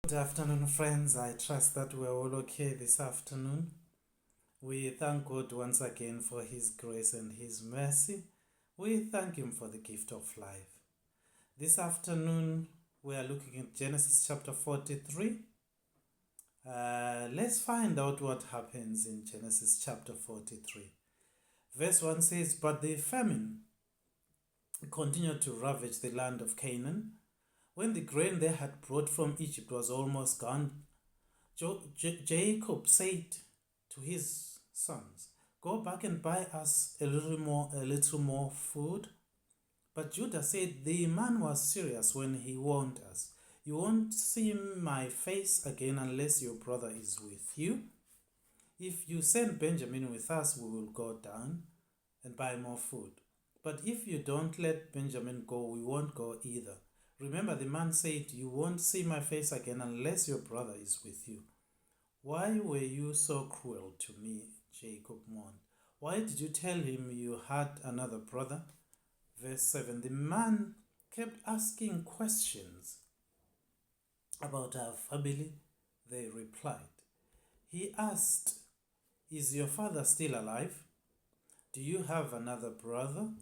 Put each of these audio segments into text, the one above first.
Good afternoon, friends. I trust that we're all okay this afternoon. We thank God once again for His grace and His mercy. We thank Him for the gift of life. This afternoon, we are looking at Genesis chapter 43. Let's find out what happens in Genesis chapter 43. Verse 1 says, "But the famine continued to ravage the land of Canaan. When the grain they had brought from Egypt was almost gone, Jacob said to his sons, 'Go back and buy us a little more food.' But Judah said, 'The man was serious when he warned us. You won't see my face again unless your brother is with you. If you send Benjamin with us, we will go down and buy more food. But if you don't let Benjamin go, we won't go either. Remember, the man said, you won't see my face again unless your brother is with you.' 'Why were you so cruel to me?' Jacob mourned. 'Why did you tell him you had another brother?' Verse 7, the man kept asking questions about our family. They replied. He asked, 'Is your father still alive? Do you have another brother?'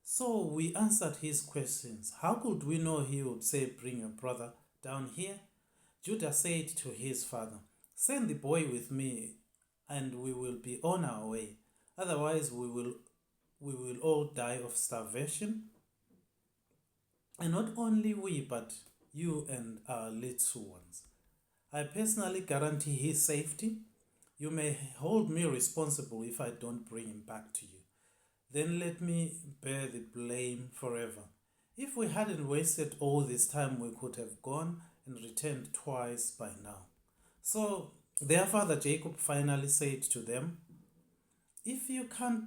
So we answered his questions. How could we know he would say, 'Bring your brother down here'? Judah said to his father, 'Send the boy with me, and we will be on our way. Otherwise, we will all die of starvation. And not only we, but you and our little ones. I personally guarantee his safety. You may hold me responsible if I don't bring him back to you. Then let me bear the blame forever. If we hadn't wasted all this time, we could have gone and returned twice by now.' So their father Jacob finally said to them, if it can't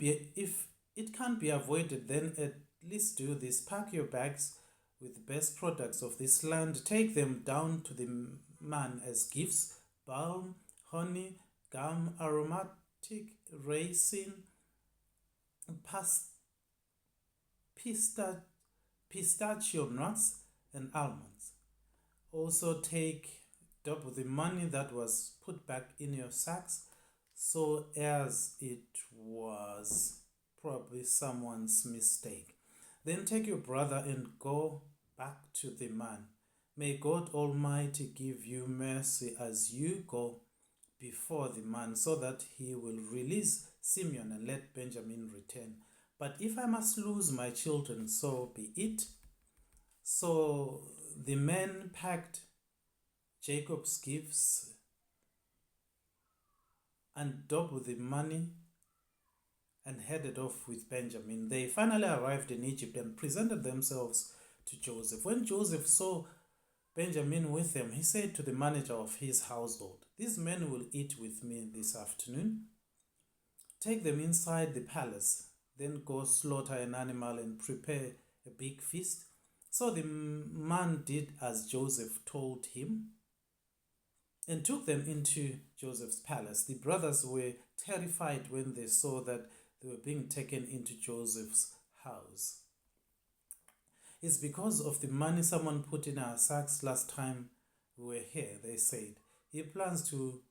be avoided, then at least do this. Pack your bags with the best products of this land. Take them down to the man as gifts: balm, honey, gum, aromatic resin, pistachio nuts, and almonds. Also take double the money that was put back in your sacks, so as it was probably someone's mistake. Then take your brother and go back to the man. May God Almighty give you mercy as you go before the man, so that he will release Simeon and let Benjamin return. But if I must lose my children, so be it.' So the men packed Jacob's gifts and doubled the money and headed off with Benjamin. They finally arrived in Egypt and presented themselves to Joseph. When Joseph saw Benjamin with them, he said to the manager of his household, 'These men will eat with me this afternoon. Take them inside the palace, then go slaughter an animal and prepare a big feast.' So the man did as Joseph told him and took them into Joseph's palace. The brothers were terrified when they saw that they were being taken into Joseph's house. 'It's because of the money someone put in our sacks last time we were here,' they said. 'He plans to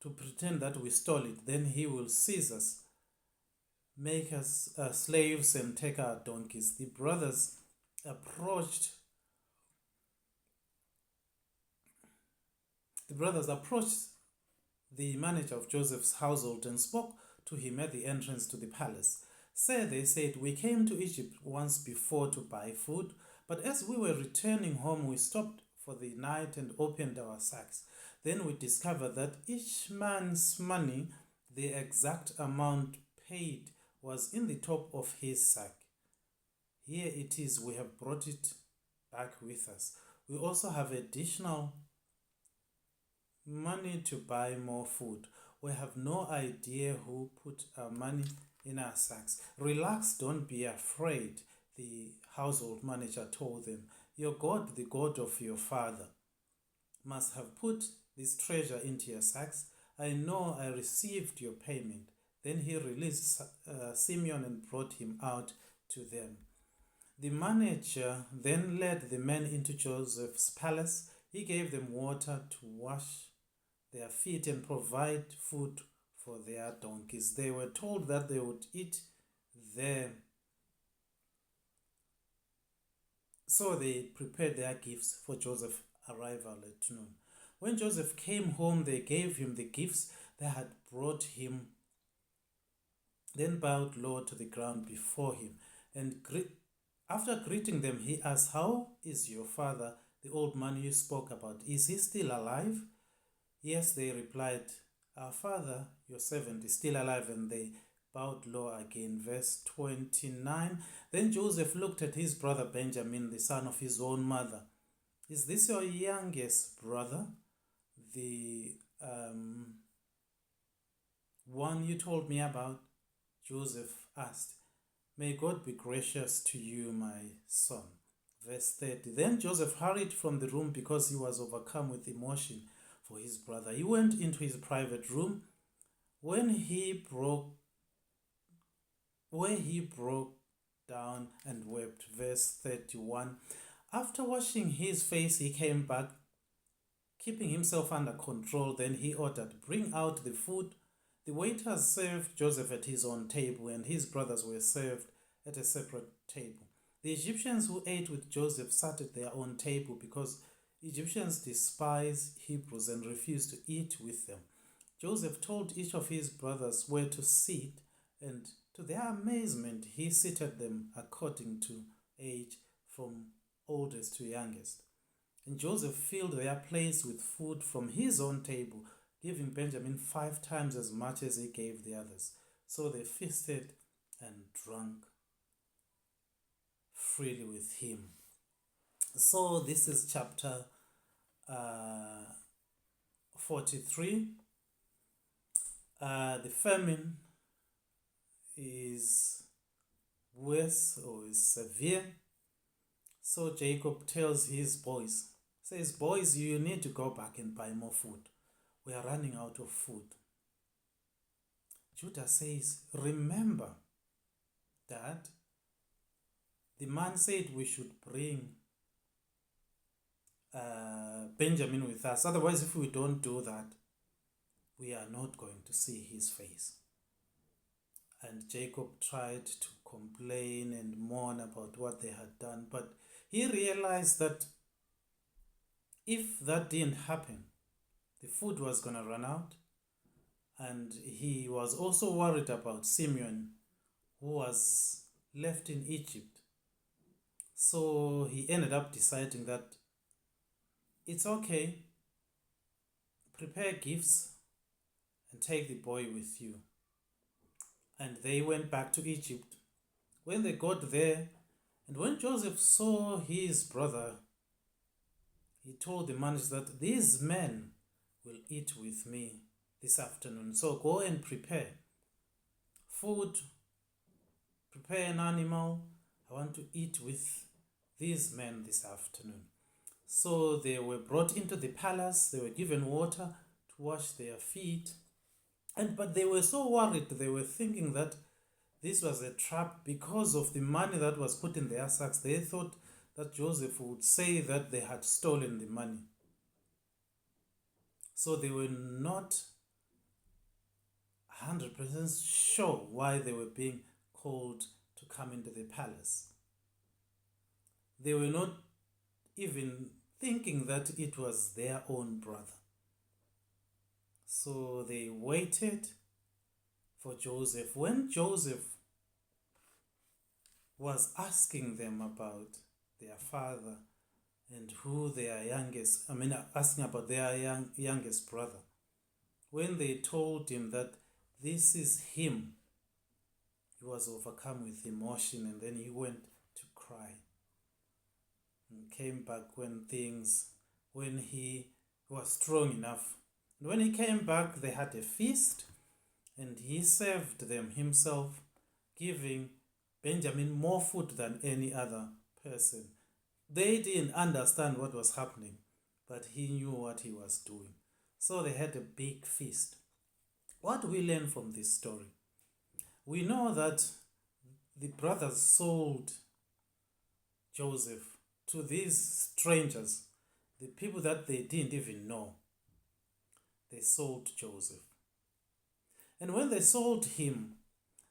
pretend that we stole it. Then he will seize us, make us slaves, and take our donkeys.' The brothers approached the manager of Joseph's household and spoke to him at the entrance to the palace. 'Sir,' they said, 'we came to Egypt once before to buy food, but as we were returning home, we stopped for the night and opened our sacks. Then we discovered that each man's money, the exact amount paid, was in the top of his sack. Here it is, we have brought it back with us. We also have additional money to buy more food. We have no idea who put our money in our sacks.' 'Relax, don't be afraid,' the household manager told them. 'Your God, the God of your father, must have put this treasure into your sacks. I know I received your payment.' Then he released Simeon and brought him out to them. The manager then led the men into Joseph's palace. He gave them water to wash their feet and provide food for their donkeys. They were told that they would eat there. So they prepared their gifts for Joseph's arrival at noon. When Joseph came home, they gave him the gifts they had brought him, then bowed low to the ground before him. And after greeting them, he asked, "How is your father, the old man you spoke about? Is he still alive?" "Yes," they replied, "Our father, your servant, is still alive." And they bowed low again. Verse 29. Then Joseph looked at his brother Benjamin, the son of his own mother. "Is this your youngest brother, the one you told me about?" Joseph asked. "May God be gracious to you, my son." Verse 30. Then Joseph hurried from the room because he was overcome with emotion for his brother. He went into his private room where he broke down and wept. Verse 31. After washing his face, he came back, keeping himself under control. Then he ordered, "Bring out the food." The waiters served Joseph at his own table, and his brothers were served at a separate table. The Egyptians who ate with Joseph sat at their own table because Egyptians despise Hebrews and refused to eat with them. Joseph told each of his brothers where to sit, and to their amazement, he seated them according to age, from oldest to youngest. And Joseph filled their place with food from his own table, giving Benjamin 5 times as much as he gave the others. So they feasted and drank freely with him. So this is chapter 43. The famine is worse or is severe. So Jacob tells his boys, says, "Boys, you need to go back and buy more food. We are running out of food." Judah says, "Remember that the man said we should bring Benjamin with us. Otherwise, if we don't do that, we are not going to see his face." And Jacob tried to complain and mourn about what they had done, but he realized that if that didn't happen, the food was going to run out. And he was also worried about Simeon, who was left in Egypt. So he ended up deciding that it's okay, prepare gifts and take the boy with you. And they went back to Egypt. When they got there, and when Joseph saw his brother, he told the manager that these men will eat with me this afternoon. So go and prepare food, prepare an animal. I want to eat with these men this afternoon. So they were brought into the palace. They were given water to wash their feet. But they were so worried. They were thinking that this was a trap because of the money that was put in their sacks. They thought that Joseph would say that they had stolen the money. So they were not 100% sure why they were being called to come into the palace. They were not even thinking that it was their own brother. So they waited for Joseph. When Joseph was asking them about their father and who their asking about their youngest brother, when they told him that this is him, he was overcome with emotion, and then he went to cry. And came back when he was strong enough. And when he came back, they had a feast, and he served them himself, giving Benjamin more food than any other person. They didn't understand what was happening, but he knew what he was doing. So they had a big feast. What do we learn from this story? We know that the brothers sold Joseph to these strangers, the people that they didn't even know. They sold Joseph. And when they sold him,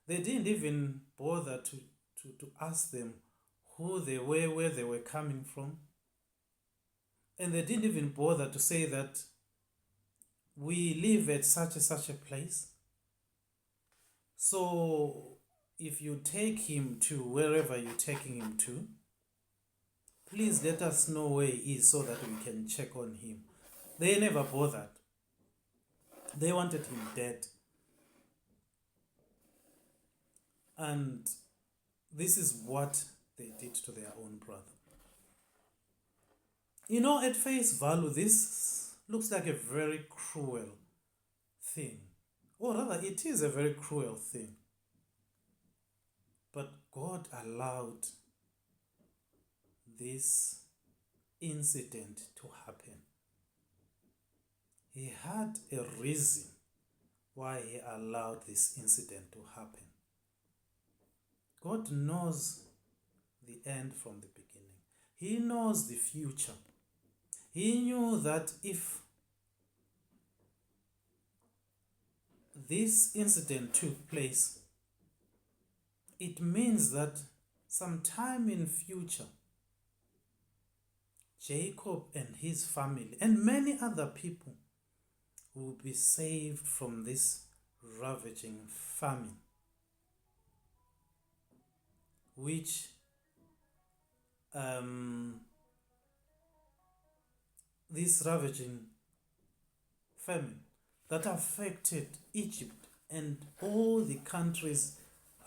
they didn't even bother to ask them who they were, where they were coming from. And they didn't even bother to say that we live at such a place. So if you take him to wherever you're taking him to, please let us know where he is so that we can check on him. They never bothered. They wanted him dead. And this is what they did to their own brother. You know, at face value, this looks like a very cruel thing. Or rather, it is a very cruel thing. But God allowed this incident to happen. He had a reason why he allowed this incident to happen. God knows the end from the beginning. He knows the future. He knew that if this incident took place, it means that sometime in future, Jacob and his family and many other people will be saved from this ravaging famine, which this ravaging famine that affected Egypt and all the countries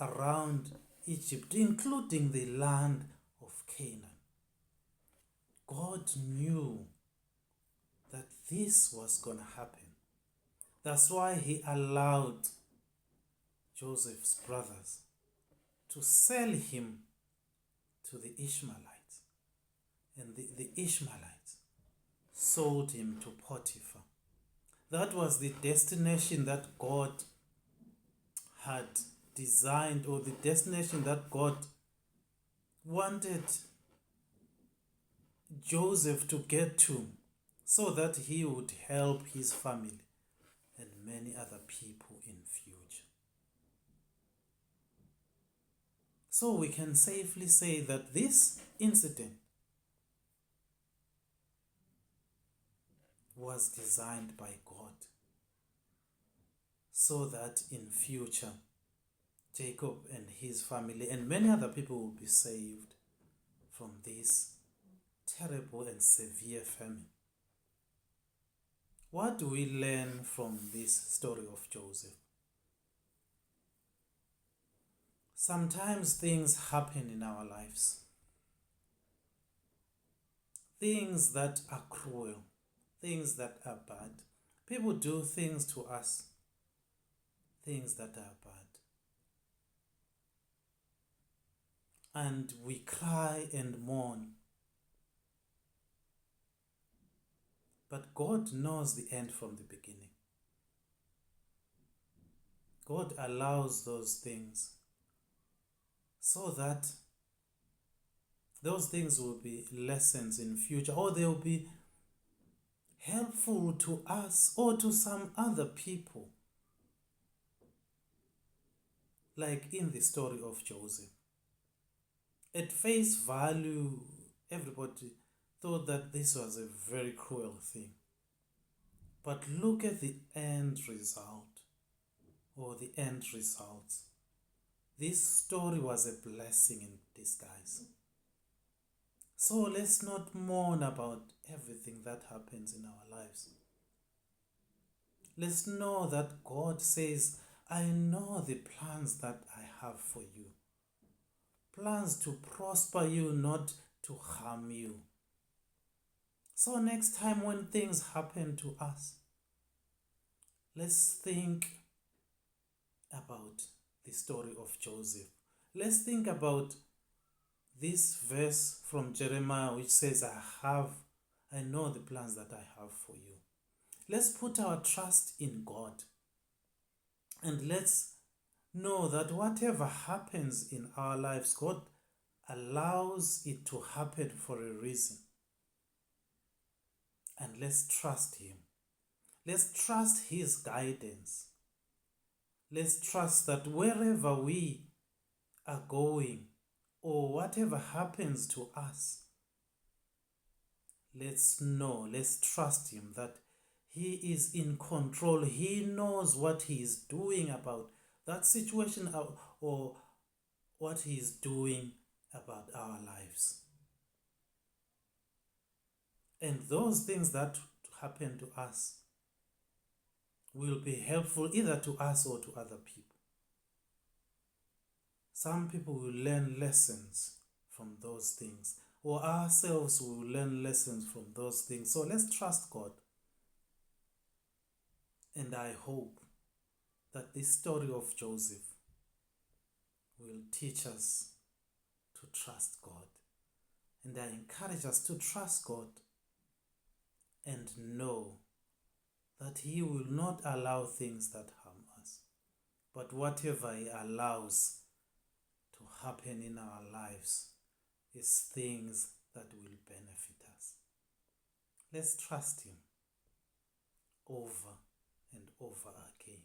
around Egypt, including the land of Canaan. God knew that this was going to happen. That's why he allowed Joseph's brothers to sell him to the Ishmaelites. And the Ishmaelites sold him to Potiphar. That was the destination that God had designed, or the destination that God wanted Joseph to get to, so that he would help his family and many other people in future. So we can safely say that this incident was designed by God, so that in future Jacob and his family and many other people will be saved from this terrible and severe famine. What do we learn from this story of Joseph? Sometimes things happen in our lives, things that are cruel, things that are bad. People do things to us, things that are bad. And we cry and mourn. But God knows the end from the beginning. God allows those things so that those things will be lessons in future, or they will be helpful to us or to some other people. Like in the story of Joseph. At face value, everybody thought that this was a very cruel thing. But look at the end result, or the end results. This story was a blessing in disguise. So let's not mourn about everything that happens in our lives. Let's know that God says, I know the plans that I have for you. Plans to prosper you, not to harm you. So next time when things happen to us, let's think about the story of Joseph. Let's think about this verse from Jeremiah which says, I know the plans that I have for you. Let's put our trust in God. And let's know that whatever happens in our lives, God allows it to happen for a reason. And let's trust Him. Let's trust His guidance. Let's trust that wherever we are going or whatever happens to us, let's trust Him that He is in control. He knows what He is doing about that situation or what He is doing about our lives. And those things that happen to us will be helpful either to us or to other people. Some people will learn lessons from those things, or ourselves will learn lessons from those things. So let's trust God. And I hope that this story of Joseph will teach us to trust God. And I encourage us to trust God and know that He will not allow things that harm us, but whatever He allows to happen in our lives is things that will benefit us. Let's trust Him over and over again.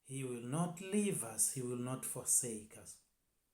He will not leave us. He will not forsake us.